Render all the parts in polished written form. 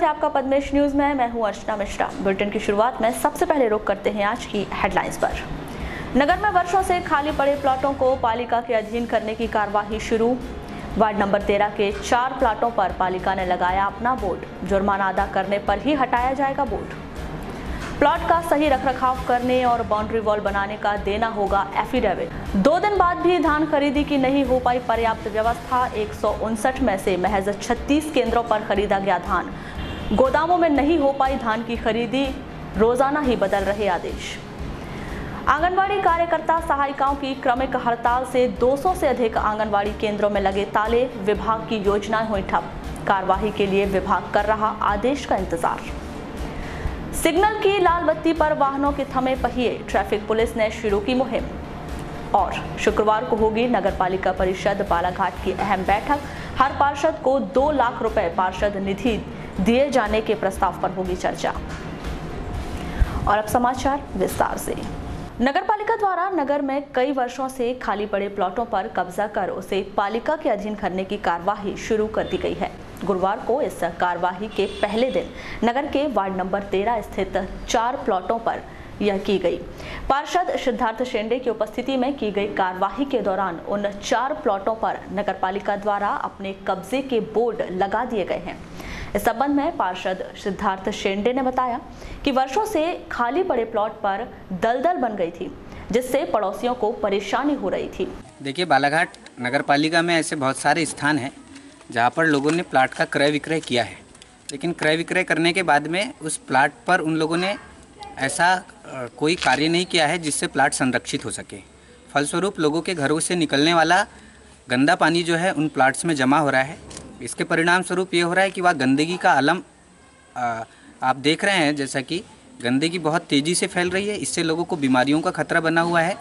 है आपका पद्मेश न्यूज में। मैं हूं अर्चना मिश्रा। बुलेटिन की शुरुआत में सबसे पहले रुख करते हैं आज की हेडलाइंस पर। नगर में वर्षों से खाली पड़े प्लॉटों को पालिका के अधीन करने की कार्यवाही शुरू। वार्ड नंबर 13 के 4 प्लॉटों पर पालिका ने लगाया अपना बोर्ड। जुर्माना अदा करने पर ही हटाया जाएगा बोर्ड। प्लॉट का सही रखरखाव करने और बाउंड्री वॉल बनाने का देना होगा एफिडेविट। 2 दिन बाद भी धान खरीदी की नहीं हो पाई पर्याप्त व्यवस्था। 159 में से महज 36 केंद्रों पर खरीदा गया धान। गोदामों में नहीं हो पाई धान की खरीदी। रोजाना ही बदल रहे आदेश। आंगनवाड़ी कार्यकर्ता सहायिकाओं की क्रमिक हड़ताल से 200 से अधिक आंगनवाड़ी केंद्रों में लगे ताले। विभाग की योजनाएं हुई ठप। कार्यवाही के लिए विभाग कर रहा आदेश का इंतजार। सिग्नल की लाल बत्ती पर वाहनों के थमे पहिए। ट्रैफिक पुलिस ने शुरू की मुहिम। और शुक्रवार को होगी नगर पालिका परिषद बालाघाट की अहम बैठक। हर पार्षद को 2 लाख रुपए पार्षद निधि दिए जाने के प्रस्ताव पर होगी चर्चा। और अब समाचार विस्तार से। नगर पालिका द्वारा नगर में कई वर्षों से खाली पड़े प्लॉटों पर कब्जा कर उसे पालिका के अधीन करने की कार्यवाही शुरू कर दी गई है। गुरुवार को इस कार्यवाही के पहले दिन नगर के वार्ड नंबर 13 स्थित 4 प्लॉटों पर यह की गई। पार्षद सिद्धार्थ शेंडे की उपस्थिति में की गई कार्यवाही के दौरान उन 4 प्लॉटों पर नगर पालिका द्वारा अपने कब्जे के बोर्ड लगा दिए गए हैं। इस संबंध में पार्षद सिद्धार्थ शेंडे ने बताया कि वर्षों से खाली पड़े प्लॉट पर दलदल बन गई थी, जिससे पड़ोसियों को परेशानी हो रही थी। देखिए, बालाघाट नगर पालिका में ऐसे बहुत सारे स्थान हैं जहाँ पर लोगों ने प्लाट का क्रय विक्रय किया है, लेकिन क्रय विक्रय करने के बाद में उस प्लाट पर उन लोगों ने ऐसा कोई कार्य नहीं किया है जिससे प्लाट संरक्षित हो सके। फलस्वरूप लोगों के घरों से निकलने वाला गंदा पानी जो है उन प्लाट्स में जमा हो रहा है। इसके परिणाम स्वरूप ये हो रहा है कि वह गंदगी का आलम आप देख रहे हैं, जैसा कि गंदगी बहुत तेज़ी से फैल रही है। इससे लोगों को बीमारियों का खतरा बना हुआ है।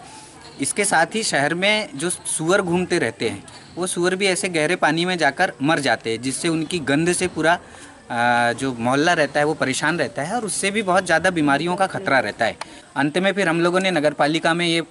इसके साथ ही शहर में जो सूअर घूमते रहते हैं, वो सूअर भी ऐसे गहरे पानी में जाकर मर जाते हैं, जिससे उनकी गंध से पूरा जो मोहल्ला रहता है वो परेशान रहता है और उससे भी बहुत ज़्यादा बीमारियों का खतरा रहता है। अंत में फिर हम लोगों ने नगर पालिका में ये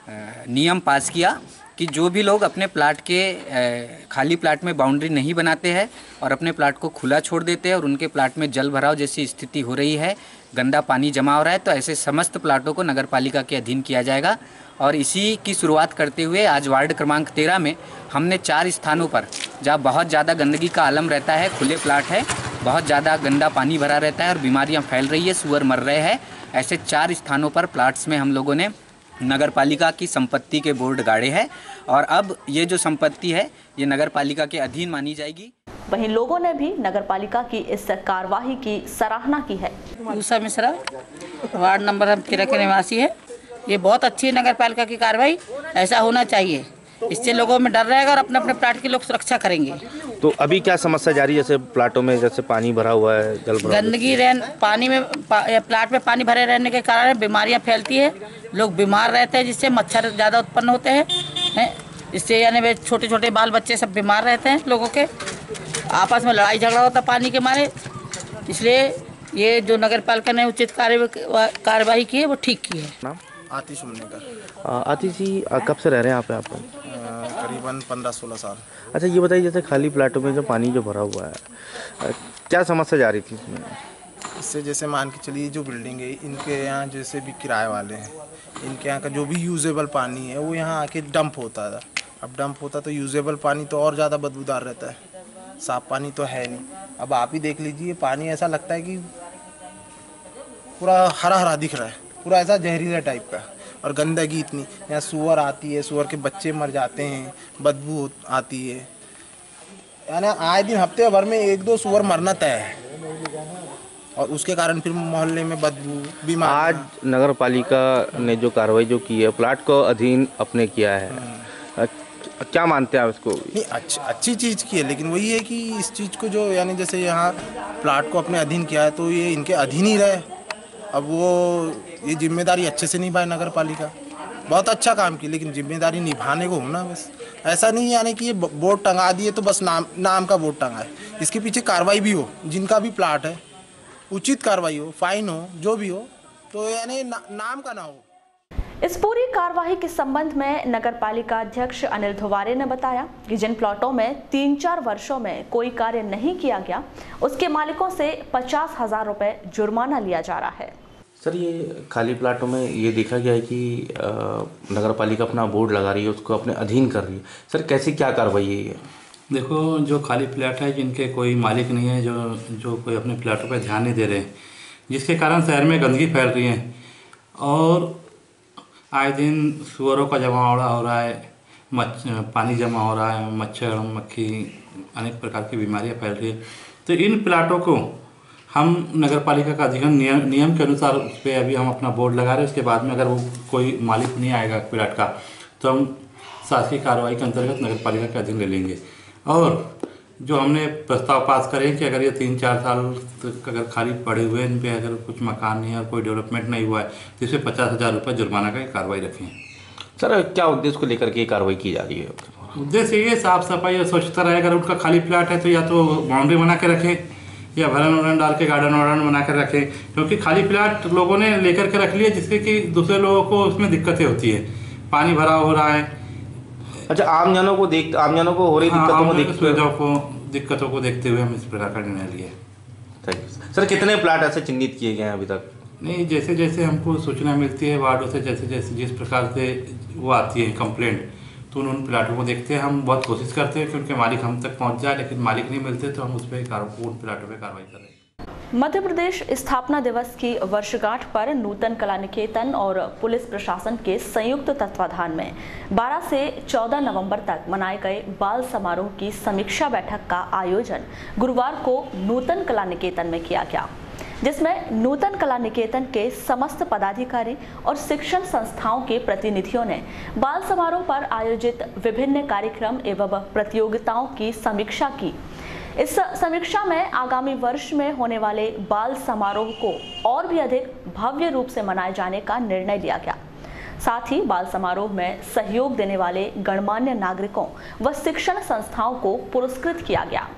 नियम पास किया कि जो भी लोग अपने प्लाट के खाली प्लाट में बाउंड्री नहीं बनाते हैं और अपने प्लाट को खुला छोड़ देते हैं और उनके प्लाट में जल भराव जैसी स्थिति हो रही है, गंदा पानी जमा हो रहा है, तो ऐसे समस्त प्लाटों को नगर पालिका के अधीन किया जाएगा। और इसी की शुरुआत करते हुए आज वार्ड क्रमांक 13 में हमने 4 स्थानों पर जहाँ बहुत ज़्यादा गंदगी का आलम रहता है, खुले प्लाट है, बहुत ज़्यादा गंदा पानी भरा रहता है और बीमारियाँ फैल रही है, सूअर मर रहे हैं, ऐसे 4 स्थानों पर प्लाट्स में हम लोगों ने नगर पालिका की संपत्ति के बोर्ड गाड़े हैं और अब ये जो संपत्ति है ये नगर पालिका के अधीन मानी जाएगी। वहीं लोगों ने भी नगर पालिका की इस कार्यवाही की सराहना की है। उषा मिश्रा, वार्ड नंबर 13 के निवासी है। ये बहुत अच्छी है नगर पालिका की कार्रवाई, ऐसा होना चाहिए। इससे लोगों में डर रहेगा और अपने अपने प्लाट की लोग सुरक्षा करेंगे। तो अभी क्या समस्या जारी है? जैसे प्लाटों में जैसे पानी भरा हुआ है, जल भरा, गंदगी पानी में प्लाट में पानी भरे रहने के कारण बीमारियां फैलती है, लोग बीमार रहते हैं, जिससे मच्छर ज़्यादा उत्पन्न होते हैं। इससे यानी वे छोटे छोटे बाल बच्चे सब बीमार रहते हैं, लोगों के आपस में लड़ाई झगड़ा होता पानी के मारे। इसलिए ये जो नगर पालिका ने उचित कार्यवाही की है वो ठीक की है। आतिश उमनेकर। आतिश जी, कब से रह रहे हैं यहाँ पे आप? करीबन 15-16 साल। अच्छा, ये बताइए, जैसे खाली प्लाटों में जो पानी जो भरा हुआ है, क्या समस्या जा रही थी इसमें? इससे जैसे मान के चलिए जो बिल्डिंग है, इनके यहाँ जैसे भी किराए वाले हैं, इनके यहाँ का जो भी यूजेबल पानी है वो यहाँ आके डंप होता था। अब डंप होता तो यूजेबल पानी तो और ज़्यादा बदबूदार रहता है, साफ पानी तो है नहीं। अब आप ही देख लीजिए, पानी ऐसा लगता है कि पूरा हरा हरा दिख रहा है, पूरा ऐसा जहरीला टाइप का, और गंदगी इतनी। यहाँ सूअर आती है, सूअर के बच्चे मर जाते हैं, बदबू आती है। यानी आए दिन हफ्ते भर में 1-2 सूअर मरना तय है और उसके कारण फिर मोहल्ले में बदबू, बीमार। आज नगर पालिका ने जो कार्रवाई जो की है, प्लाट को अधीन अपने किया है, क्या मानते हैं आप इसको? नहीं, अच्छी चीज़ की है, लेकिन वही है कि इस चीज़ को जो यानी जैसे यहाँ प्लाट को अपने अधीन किया है तो ये इनके अधीन ही रहे। अब वो ये जिम्मेदारी अच्छे से निभाए नगर पालिका। बहुत अच्छा काम की, लेकिन जिम्मेदारी निभाने को हो ना, बस ऐसा नहीं है यानी कि ये बोर्ड टंगा दिए तो बस नाम का बोर्ड टंगा है। इसके पीछे कार्रवाई भी हो, जिनका भी प्लाट है उचित कार्रवाई हो, फाइन हो, जो भी हो, तो यानी नाम का ना हो। इस पूरी कार्यवाही के संबंध में नगर पालिका अध्यक्ष अनिल धुवारे ने बताया कि जिन प्लॉटों में 3-4 वर्षों में कोई कार्य नहीं किया गया, उसके मालिकों से 50,000 रुपए जुर्माना लिया जा रहा है। सर, ये खाली प्लाटों में ये देखा गया है कि नगर पालिका अपना बोर्ड लगा रही है, उसको अपने अधीन कर रही है। सर, कैसी क्या कार्रवाई है ये? देखो, जो खाली प्लाट है जिनके कोई मालिक नहीं है, जो कोई अपने प्लाटों पर ध्यान नहीं दे रहे हैं, जिसके कारण शहर में गंदगी फैल रही है और आए दिन सुअरों का जमावड़ा हो रहा है, पानी जमा हो रहा है, मच्छर मक्खी अनेक प्रकार की बीमारियां फैल रही है। तो इन प्लाटों को हम नगर पालिका का अधिगम नियम के अनुसार उस पर अभी हम अपना बोर्ड लगा रहे हैं। उसके बाद में अगर वो कोई मालिक नहीं आएगा प्लाट का, तो हम शासकीय कार्रवाई के अंतर्गत नगर पालिका के अधीन ले लेंगे। और जो हमने प्रस्ताव पास करें कि अगर ये 3-4 साल तक अगर खाली पड़े हुए हैं, इन पे अगर कुछ मकान नहीं है और कोई डेवलपमेंट नहीं हुआ है, तो इसमें 50,000 रुपये जुर्माना का कार्रवाई रखें। सर, क्या उद्देश्य को लेकर के कार्रवाई की जा रही है? उद्देश्य ये साफ सफाई और स्वच्छता रहे। अगर उनका खाली प्लाट है तो या तो बाउंड्री बना के रखें या भरन वरन डाल के गार्डन वार्डन बना कर रखें, क्योंकि खाली प्लाट लोगों ने लेकर के रख लिया, जिससे कि दूसरे लोगों को उसमें दिक्कतें होती है। पानी भरा हो रहा है। अच्छा, आम जनों को हो रही दिक्कतों को देखते हुए हम इस प्रकार का निर्णय लिए। Thank you. सर, कितने प्लाट ऐसे चिन्हित किए गए हैं अभी तक? नहीं, जैसे जैसे हमको सूचना मिलती है वार्डों से, जैसे जैसे जिस प्रकार से वो आती है कंप्लेंट, तो उन प्लाटों को देखते हैं। हम बहुत कोशिश करते हैं कि उनके मालिक हम तक पहुंच जाए, लेकिन मालिक नहीं मिलते तो हम उस पर उन प्लाटों पर कार्रवाई कर रहे हैं। मध्य प्रदेश स्थापना दिवस की वर्षगांठ पर नूतन कला निकेतन और पुलिस प्रशासन के संयुक्त तत्वाधान में 12 से 14 नवंबर तक मनाए गए बाल समारोह की समीक्षा बैठक का आयोजन गुरुवार को नूतन कला निकेतन में किया गया, जिसमें नूतन कला निकेतन के समस्त पदाधिकारी और शिक्षण संस्थाओं के प्रतिनिधियों ने बाल समारोह पर आयोजित विभिन्न कार्यक्रम एवं प्रतियोगिताओं की समीक्षा की। इस समीक्षा में आगामी वर्ष में होने वाले बाल समारोह को और भी अधिक भव्य रूप से मनाए जाने का निर्णय लिया गया। साथ ही बाल समारोह में सहयोग देने वाले गणमान्य नागरिकों व शिक्षण संस्थाओं को पुरस्कृत किया गया।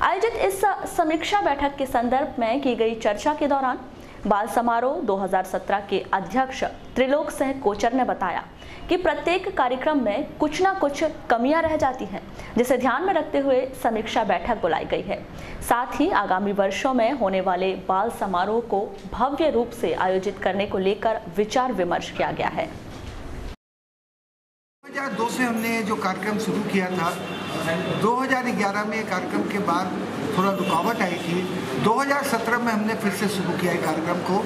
आयोजित इस समीक्षा बैठक के संदर्भ में की गई चर्चा के दौरान बाल समारोह 2017 के अध्यक्ष त्रिलोक सिंह कोचर ने बताया कि प्रत्येक कार्यक्रम में कुछ न कुछ कमियां रह जाती हैं, जिसे ध्यान में रखते हुए समीक्षा बैठक बुलाई गई है। साथ ही आगामी वर्षों में होने वाले बाल समारोह को भव्य रूप से आयोजित करने को लेकर विचार विमर्श किया गया है। 2002 से हमने जो कार्यक्रम शुरू किया था, 2011 में कार्यक्रम के बाद थोड़ा रुकावट आई थी। 2017 में हमने फिर से शुरू किया है कार्यक्रम को।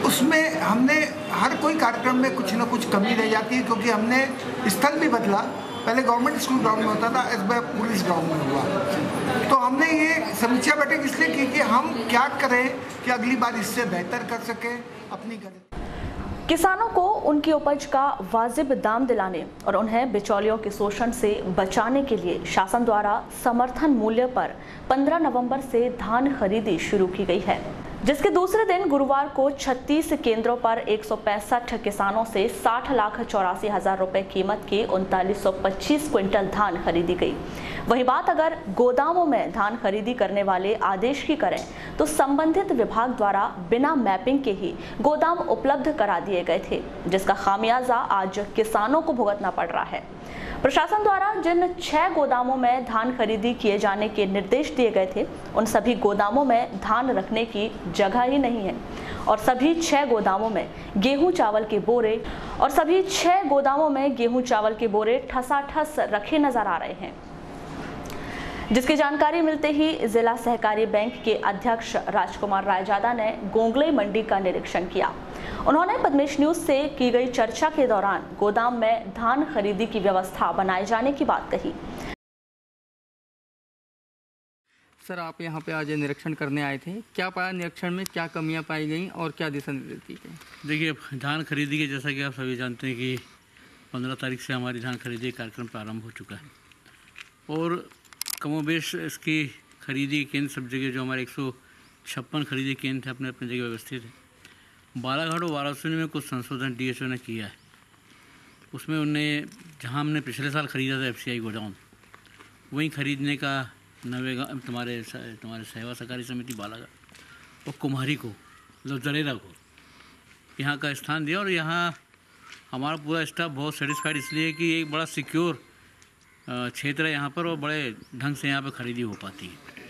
उसमें हमने हर कोई कार्यक्रम में कुछ ना कुछ कमी रह जाती है, क्योंकि हमने स्थल भी बदला। पहले गवर्नमेंट स्कूल ग्राउंड में होता था, इस बार पुलिस ग्राउंड में हुआ। तो हमने ये समीक्षा बैठक इसलिए की कि हम क्या करें कि अगली बार इससे बेहतर कर सकें अपनी करें। किसानों को उनकी उपज का वाजिब दाम दिलाने और उन्हें बिचौलियों के शोषण से बचाने के लिए शासन द्वारा समर्थन मूल्य पर 15 नवंबर से धान खरीदी शुरू की गई है, जिसके दूसरे दिन गुरुवार को 36 केंद्रों पर 165 किसानों से 60,84,000 रुपए कीमत के 3925 क्विंटल धान खरीदी गई। वहीं बात अगर गोदामों में धान खरीदी करने वाले आदेश की करें तो संबंधित विभाग द्वारा बिना मैपिंग के ही गोदाम उपलब्ध करा दिए गए थे, जिसका खामियाजा आज किसानों को भुगतना पड़ रहा है। प्रशासन द्वारा जिन 6 गोदामों में धान खरीदी किए जाने के निर्देश दिए गए थे, उन सभी गोदामों में धान रखने की जगह ही नहीं है और सभी 6 गोदामों में गेहूं चावल के बोरे ठसाठस रखे नजर आ रहे हैं। जिसकी जानकारी मिलते ही जिला सहकारी बैंक के अध्यक्ष राजकुमार रायजादा ने गोंगलई मंडी का निरीक्षण किया। उन्होंने पद्मेश न्यूज से की गई चर्चा के दौरान गोदाम में धान खरीदी की व्यवस्था बनाए जाने की बात कही। सर, आप यहाँ पे आज निरीक्षण करने आए थे, क्या पाया निरीक्षण में, क्या कमियाँ पाई गई और क्या दिशा निर्देश दी गई? देखिए, धान खरीदी के जैसा कि आप सभी जानते हैं कि 15 तारीख से हमारी धान खरीदी कार्यक्रम प्रारंभ हो चुका है और कमोबेश इसकी खरीदी केंद्र सब जगह जो हमारे 156 खरीदी केंद्र थे अपने अपने जगह व्यवस्थित है। बालाघाट और वाराणसी में कुछ संशोधन DHO ने किया है। उसमें उनने जहां हमने पिछले साल ख़रीदा था FCI गोडाउन, वहीं ख़रीदने का नवेगा तुम्हारे सेवा सहकारी समिति बालाघाट और कुम्हारी को मतलब जरेरा को यहाँ का स्थान दिया और यहाँ हमारा पूरा स्टाफ बहुत सेटिस्फाइड इसलिए है कि एक बड़ा सिक्योर क्षेत्र है यहाँ पर और बड़े ढंग से यहाँ पर खरीदी हो पाती है।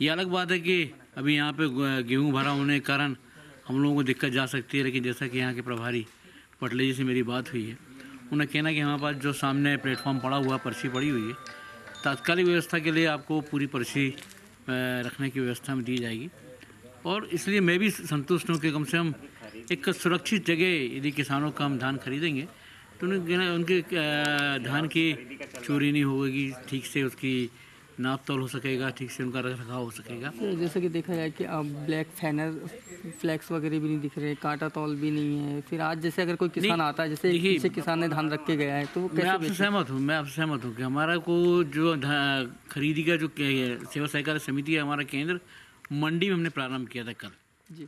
ये अलग बात है कि अभी यहाँ पे गेहूँ भरा होने के कारण हम लोगों को दिक्कत जा सकती है, लेकिन जैसा कि यहाँ के प्रभारी पटले जी से मेरी बात हुई है, उन्हें कहना कि हमारे पास जो सामने प्लेटफॉर्म पड़ा हुआ, पर्ची पड़ी हुई है, तात्कालिक व्यवस्था के लिए आपको पूरी पर्ची रखने की व्यवस्था में दी जाएगी। और इसलिए मैं भी संतुष्ट हूँ कि कम से कम एक सुरक्षित जगह यदि किसानों का हम धान खरीदेंगे तो उनके धान की चोरी नहीं होगी, ठीक से उसकी नाप तोल हो सकेगा, ठीक से उनका रख रखाव हो सकेगा। जैसे कि देखा जाए कि अब ब्लैक फ्लैक्स वगैरह भी नहीं दिख रहे, कांटा तौल भी नहीं है, फिर आज जैसे अगर कोई किसान आता है, जैसे किसी किसान ने धान रख के गया है तो वो कैसे? मैं आपसे सहमत हूँ कि हमारा को जो खरीदी का जो सेवा सहकारी समिति है, हमारा केंद्र मंडी में हमने प्रारंभ किया था कल जी।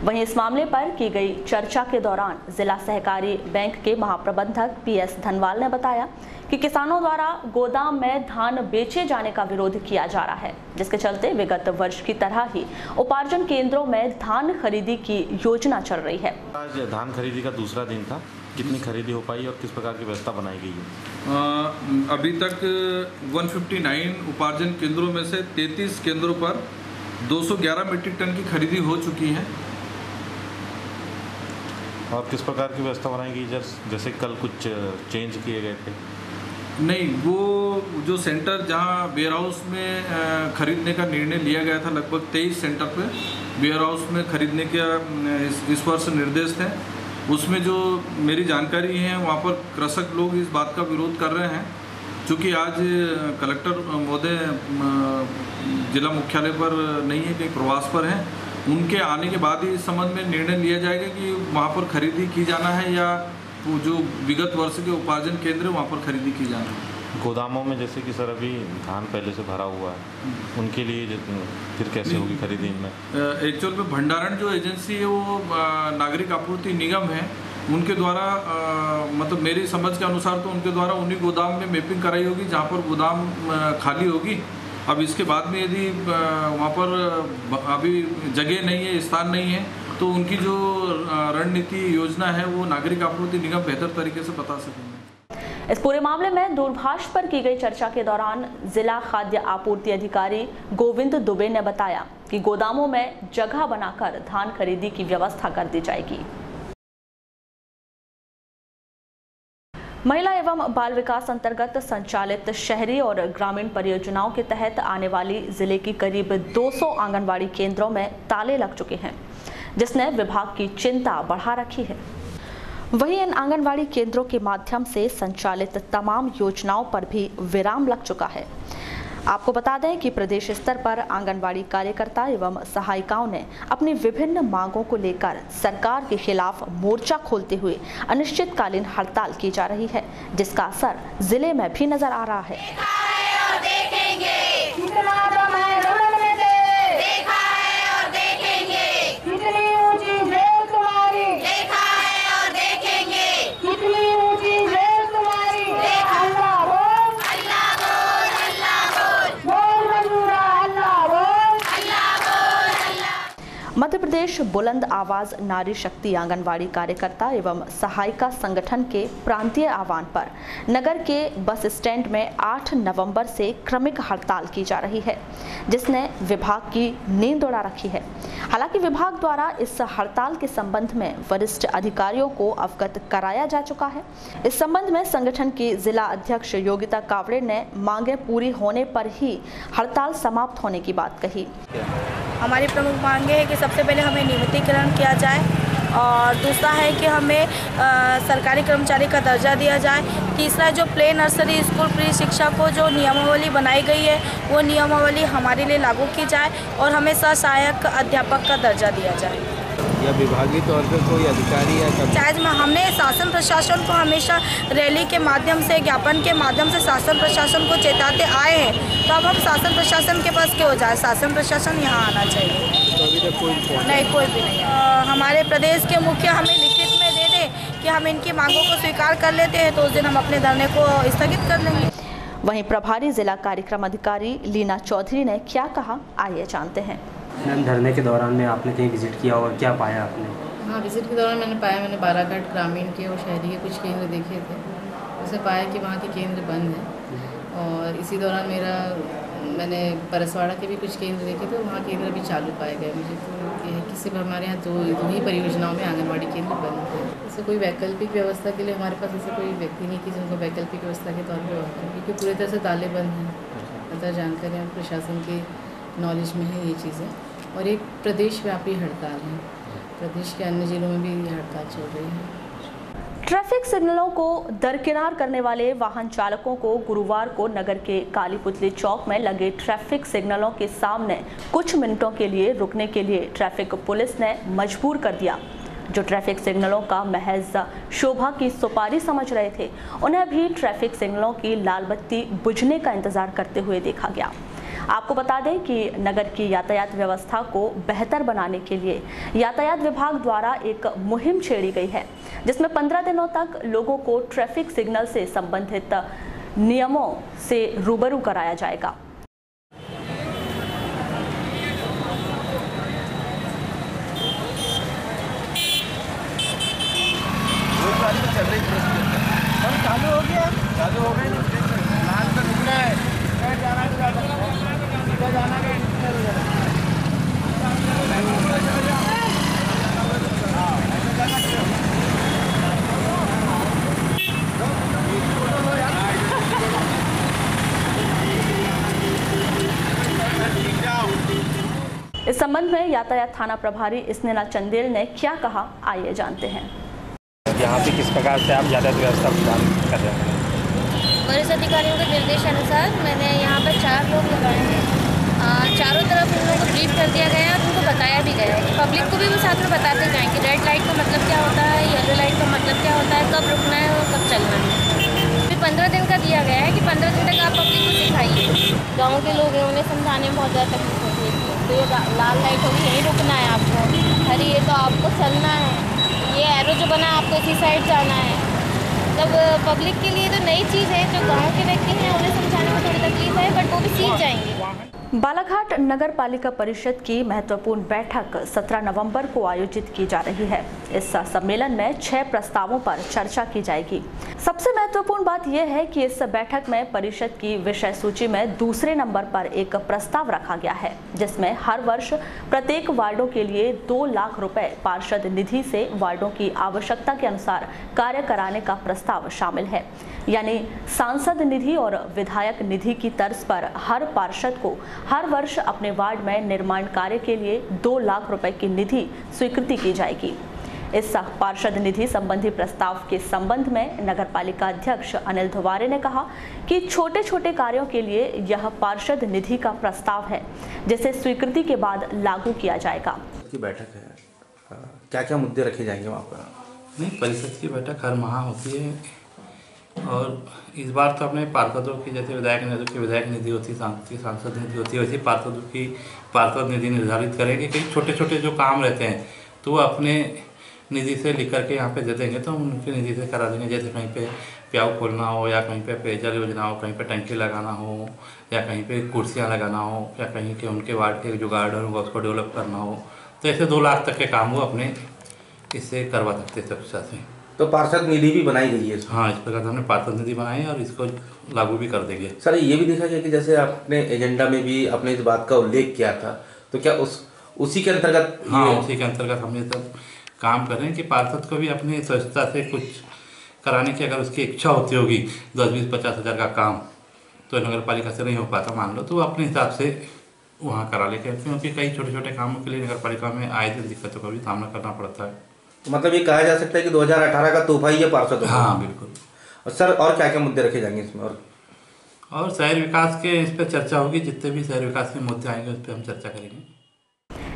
वहीं इस मामले पर की गई चर्चा के दौरान जिला सहकारी बैंक के महाप्रबंधक PS धनवाल ने बताया कि किसानों द्वारा गोदाम में धान बेचे जाने का विरोध किया जा रहा है, जिसके चलते विगत वर्ष की तरह ही उपार्जन केंद्रों में धान खरीदी की योजना चल रही है। आज धान खरीदी का दूसरा दिन था, कितनी खरीदी हो पाई और किस प्रकार की व्यवस्था बनाई गई है? अभी तक 159 उपार्जन केंद्रों में से 33 केंद्रों पर 211 मीट्रिक टन की खरीदी हो चुकी है। और किस प्रकार की व्यवस्था बनाई गई? जैसे कल कुछ चेंज किए गए थे? नहीं, वो जो सेंटर जहां वेयर हाउस में खरीदने का निर्णय लिया गया था, लगभग 23 सेंटर पे वेयर हाउस में खरीदने का इस वर्ष निर्देश थे। उसमें जो मेरी जानकारी है वहाँ पर कृषक लोग इस बात का विरोध कर रहे हैं, चूँकि आज कलेक्टर महोदय जिला मुख्यालय पर नहीं है, कहीं प्रवास पर हैं। उनके आने के बाद ही इस संबंध में निर्णय लिया जाएगा कि वहाँ पर खरीदी की जाना है या वो जो विगत वर्ष के उपार्जन केंद्र वहाँ पर खरीदी की जाना है। गोदामों में जैसे कि सर अभी धान पहले से भरा हुआ है, उनके लिए फिर कैसे होगी खरीदी इनमें? एक्चुअल में भंडारण जो एजेंसी है वो नागरिक आपूर्ति निगम है, उनके द्वारा मतलब मेरी समझ के अनुसार तो उनके द्वारा उन्हीं गोदाम में मैपिंग कराई होगी जहाँ पर गोदाम खाली होगी। अब इसके बाद में यदि वहाँ पर अभी जगह नहीं है, स्थान नहीं है, तो उनकी जो रणनीति योजना है वो नागरिक आपूर्ति निगम बेहतर तरीके से बता सकेंगे। इस पूरे मामले में दूरभाष पर की गई चर्चा के दौरान जिला खाद्य आपूर्ति अधिकारी गोविंद दुबे ने बताया कि गोदामों में जगह बनाकर धान खरीदी की व्यवस्था कर दी जाएगी। महिला एवं बाल विकास अंतर्गत संचालित शहरी और ग्रामीण परियोजनाओं के तहत आने वाली जिले की करीब 200 आंगनवाड़ी केंद्रों में ताले लग चुके हैं, जिसने विभाग की चिंता बढ़ा रखी है। वहीं इन आंगनवाड़ी केंद्रों के माध्यम से संचालित तमाम योजनाओं पर भी विराम लग चुका है। आपको बता दें कि प्रदेश स्तर पर आंगनवाड़ी कार्यकर्ता एवं सहायिकाओं ने अपनी विभिन्न मांगों को लेकर सरकार के खिलाफ मोर्चा खोलते हुए अनिश्चितकालीन हड़ताल की जा रही है, जिसका असर जिले में भी नजर आ रहा है। मध्य प्रदेश बुलंद आवाज नारी शक्ति आंगनवाड़ी कार्यकर्ता एवं सहायिका संगठन के प्रांतीय आह्वान पर नगर के बस स्टैंड में 8 नवंबर से क्रमिक हड़ताल की जा रही है, जिसने विभाग की नींद उड़ा रखी है। हालांकि विभाग द्वारा इस हड़ताल के संबंध में वरिष्ठ अधिकारियों को अवगत कराया जा चुका है। इस संबंध में संगठन की जिला अध्यक्ष योगिता कावड़े ने मांगे पूरी होने पर ही हड़ताल समाप्त होने की बात कही। हमारी प्रमुख मांगे है कि सबसे पहले हमें नियमितीकरण किया जाए और दूसरा है कि हमें सरकारी कर्मचारी का दर्जा दिया जाए। तीसरा जो प्ले नर्सरी स्कूल प्री शिक्षा को जो नियमावली बनाई गई है वो नियमावली हमारे लिए लागू की जाए और हमें सहायक अध्यापक का दर्जा दिया जाए। या विभागीय तौर पर कोई अधिकारी या चाहे हमने शासन प्रशासन को हमेशा रैली के माध्यम से ज्ञापन के माध्यम से शासन प्रशासन को चेताते आए हैं, तो अब हम शासन प्रशासन के पास क्यों जाए? शासन प्रशासन यहाँ आना चाहिए। तो अभी तक कोई नहीं, कोई भी नहीं। हमारे प्रदेश के मुख्य हमें लिखित में दे दें कि हम इनकी मांगों को स्वीकार कर लेते हैं, तो उस दिन हम अपने धरने को स्थगित कर लेंगे। वहीं प्रभारी जिला कार्यक्रम अधिकारी लीना चौधरी ने क्या कहा, आइए जानते हैं। मैम, धरने के दौरान में आपने कहीं विजिट किया और क्या पाया आपने? हाँ, विजिट के दौरान मैंने बाराघाट ग्रामीण के और शहरी के कुछ केंद्र देखे थे। उसे पाया कि वहाँ के केंद्र बंद हैं और इसी दौरान मैंने परसवाड़ा के भी कुछ केंद्र देखे थे, वहाँ केंद्र भी चालू पाए गए मुझे। तो ये है कि सिर्फ हमारे यहाँ दो ही परियोजनाओं में आंगनबाड़ी केंद्र बंद थे। इससे कोई वैकल्पिक व्यवस्था के लिए हमारे पास ऐसे कोई व्यक्ति नहीं कि जिनको वैकल्पिक व्यवस्था के तौर पर होता है, क्योंकि पूरी तरह से ताले बंद हैं। अंतर जानकारी और प्रशासन के नॉलेज में है ये चीज़ें। और एक प्रदेशव्यापी हड़ताल है, प्रदेश के अन्य जिलों में भी ये हड़ताल चल रही है। ट्रैफिक सिग्नलों को दरकिनार करने वाले वाहन चालकों को गुरुवार को नगर के काली पुतली चौक में लगे ट्रैफिक सिग्नलों के सामने कुछ मिनटों के लिए रुकने के लिए ट्रैफिक पुलिस ने मजबूर कर दिया। जो ट्रैफिक सिग्नलों का महज शोभा की सुपारी समझ रहे थे, उन्हें भी ट्रैफिक सिग्नलों की लाल बत्ती बुझने का इंतजार करते हुए देखा गया। आपको बता दें कि नगर की यातायात व्यवस्था को बेहतर बनाने के लिए यातायात विभाग द्वारा एक मुहिम छेड़ी गई है, जिसमें 15 दिनों तक लोगों को ट्रैफिक सिग्नल से संबंधित नियमों से रूबरू कराया जाएगा। चालू हो गया, लाल पे रुकना है, जाना है। इस संबंध में यातायात थाना प्रभारी स्नेहा चंदेल ने क्या कहा, आइए जानते हैं। यहाँ पे किस प्रकार से आप यातायात व्यवस्था प्रदान कर रहे हैं? वरिष्ठ अधिकारियों के निर्देशानुसार मैंने यहाँ पर 4 लोग लगाए हैं। चारों तरफ उन लोगों को ब्रीफ कर दिया गया है और उनको बताया भी गया है कि पब्लिक को भी वो साथ में बताते जाएँ कि रेड लाइट का मतलब क्या होता है, येलो लाइट का मतलब क्या होता है, कब रुकना है और कब चलना है। फिर 15 दिन का दिया गया है कि 15 दिन तक आप पब्लिक को सिखाइए। गाँव के लोग हैं, उन्हें समझाने में बहुत ज़्यादा तकलीफ होती है। तो ये लाल लाइट होगी, यहीं रुकना है आपको, हरी है तो आपको चलना है, ये एरो जो बना है आपको इसी साइड जाना है। तब पब्लिक के लिए तो नई चीज़ है, जो गांव के व्यक्ति हैं उन्हें समझाने में थोड़ी तकलीफ है, बट वो भी सीख जाएंगे। बालाघाट नगर पालिका परिषद की महत्वपूर्ण बैठक 17 नवंबर को आयोजित की जा रही है। इस सम्मेलन में 6 प्रस्तावों पर चर्चा की जाएगी। सबसे महत्वपूर्ण बात यह है कि इस बैठक में परिषद की विषय सूची में दूसरे नंबर पर एक प्रस्ताव रखा गया है, जिसमें हर वर्ष प्रत्येक वार्डों के लिए 2 लाख रुपए पार्षद निधि से वार्डों की आवश्यकता के अनुसार कार्य कराने का प्रस्ताव शामिल है। यानी सांसद निधि और विधायक निधि की तर्ज पर हर पार्षद को हर वर्ष अपने वार्ड में निर्माण कार्य के लिए 2 लाख रुपए की निधि स्वीकृति की जाएगी। इस पार्षद निधि संबंधी प्रस्ताव के संबंध में नगर पालिका अध्यक्ष अनिल धुवारे ने कहा कि छोटे छोटे कार्यों के लिए यह पार्षद निधि का प्रस्ताव है, जिसे स्वीकृति के बाद लागू किया जाएगा। की बैठक है, क्या क्या मुद्दे रखे जाएंगे वहाँ पर? नहीं, परिषद की बैठक हर माह होती है और इस बार तो अपने पार्षदों की जैसे विधायक निधि होती है, सांसद निधि होती है, वैसे पार्षदों की पार्षद निधि निर्धारित करेंगे। कई छोटे छोटे जो काम रहते हैं तो वो अपने निधि से लिख करके यहाँ पे दे देंगे, तो हम उनकी निधि से करा देंगे। जैसे कहीं पे प्याऊ खोलना हो, या कहीं पे पेयजल योजना हो, कहीं पे टंकी लगाना हो, या कहीं पे कुर्सियाँ लगाना हो, या कहीं के उनके वार्ड के जो गार्डन होगा उसको डेवलप करना हो, तो ऐसे 2 लाख तक के काम वो अपने इससे करवा सकते हैं सबके साथ में। तो पार्षद निधि भी बनाई गई है? हाँ, इस प्रकार हमने पार्षद निधि बनाई है और इसको लागू भी कर देंगे। सर, ये भी देखा गया कि जैसे आपने एजेंडा में भी अपने इस बात का उल्लेख किया था, तो क्या उसी के अंतर्गत? हाँ, उसी के अंतर्गत हम ये सब काम कर रहे हैं कि पार्षद को भी अपनी स्वच्छता से कुछ कराने की अगर उसकी इच्छा होती होगी, 10-20-50 हज़ार का काम तो नगर पालिका से नहीं हो पाता मान लो, तो वो अपने हिसाब से वहाँ करा ले, क्योंकि कई छोटे छोटे कामों के लिए नगर पालिका में आए दिन दिक्कतों का भी सामना करना पड़ता है। तो मतलब ये कहा जा सकता है कि 2018 का तोहफा ही है पार्षद? हाँ, बिल्कुल। और सर, और क्या क्या मुद्दे रखे जाएंगे इसमें? और शहर विकास के इस पर चर्चा होगी, जितने भी शहर विकास के मुद्दे आएंगे उस पर हम चर्चा करेंगे।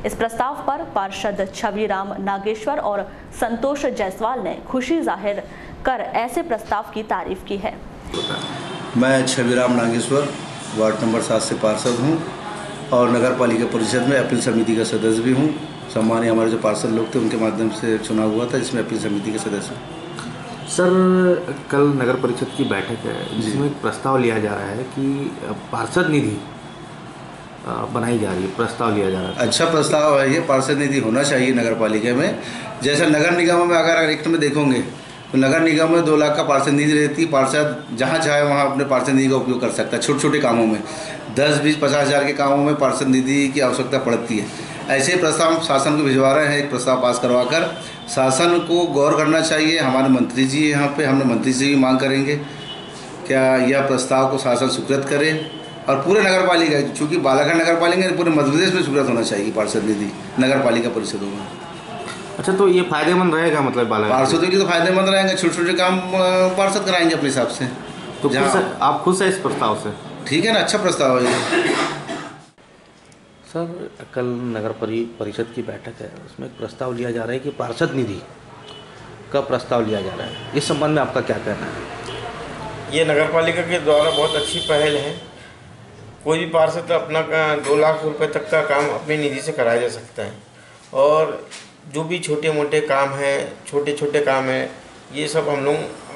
इस प्रस्ताव पर पार्षद छविराम नागेश्वर और संतोष जायसवाल ने खुशी जाहिर कर ऐसे प्रस्ताव की तारीफ की है। मैं छविराम नागेश्वर वार्ड नंबर 7 से पार्षद हूं और नगर पालिका परिषद में अपील समिति का सदस्य भी हूं। सम्मानीय हमारे जो पार्षद लोग थे उनके माध्यम से चुनाव हुआ था, जिसमें अपील समिति के सदस्य। सर, कल नगर परिषद की बैठक है जिसमें एक प्रस्ताव लिया जा रहा है कि पार्षद निधि बनाई जा रही है, प्रस्ताव लिया जा रहा है? अच्छा प्रस्ताव है ये, पार्षद निधि होना चाहिए नगर पालिका में। जैसे नगर निगमों में अगर एक्ट में देखोगे तो नगर निगम में 2 लाख का पार्षद निधि रहती है। पार्षद जहाँ चाहे वहाँ अपने पार्षद निधि का उपयोग कर सकता है। छोटे छोटे कामों में 10, 20, 50 हज़ार के कामों में पार्षद निधि की आवश्यकता पड़ती है। ऐसे ही प्रस्ताव हम शासन को भिजवा रहे हैं, एक प्रस्ताव पास करवा कर शासन को गौर करना चाहिए। हमारे मंत्री जी यहाँ पे, हमने मंत्री से भी मांग करेंगे क्या यह प्रस्ताव को शासन स्वीकृत करे और पूरे नगर पालिका, चूँकि बालाघाट नगर पालिका पूरे मध्य प्रदेश में स्वीकृत होना चाहिए पार्षद निधि नगर पालिका परिषदों में। अच्छा, तो ये फायदेमंद रहेगा मतलब बालाघाट पार्षदों के लिए तो फायदेमंद रहेंगे। छोटे छोटे काम पार्षद कराएंगे अपने हिसाब से। तो आप खुश हैं इस प्रस्ताव से? ठीक है ना, अच्छा प्रस्ताव है ये। सर, कल नगर परिषद की बैठक है, उसमें एक प्रस्ताव लिया जा रहा है कि पार्षद निधि का प्रस्ताव लिया जा रहा है। इस संबंध में आपका क्या कहना है? ये नगर पालिका के द्वारा बहुत अच्छी पहल है। कोई भी पार्षद अपना 2 लाख रुपए तक का काम अपनी निधि से कराया जा सकता है और जो भी छोटे मोटे काम हैं, छोटे काम हैं, ये सब हम लोग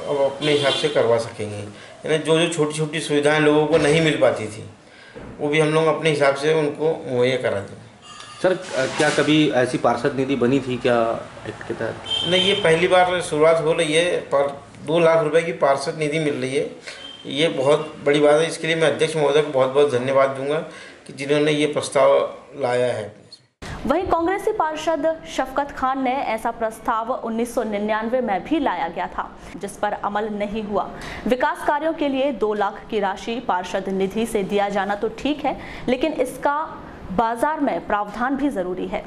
अब अपने हिसाब से करवा सकेंगे। यानी जो छोटी छोटी सुविधाएं लोगों को नहीं मिल पाती थी वो भी हम लोग अपने हिसाब से उनको मुहैया करा देंगे। सर, क्या कभी ऐसी पार्षद निधि बनी थी क्या एक्ट के तहत? नहीं, ये पहली बार शुरुआत हो रही है पर 2 लाख रुपए की पार्षद निधि मिल रही है। ये बहुत बड़ी बात है। इसके लिए मैं अध्यक्ष महोदय को बहुत बहुत धन्यवाद दूंगा कि जिन्होंने ये प्रस्ताव लाया है। वहीं कांग्रेसी पार्षद शफकत खान ने ऐसा प्रस्ताव 1999 में भी लाया गया था, जिस पर अमल नहीं हुआ। विकास कार्यों के लिए 2 लाख की राशि पार्षद निधि से दिया जाना तो ठीक है, लेकिन इसका बाजार में प्रावधान भी जरूरी है।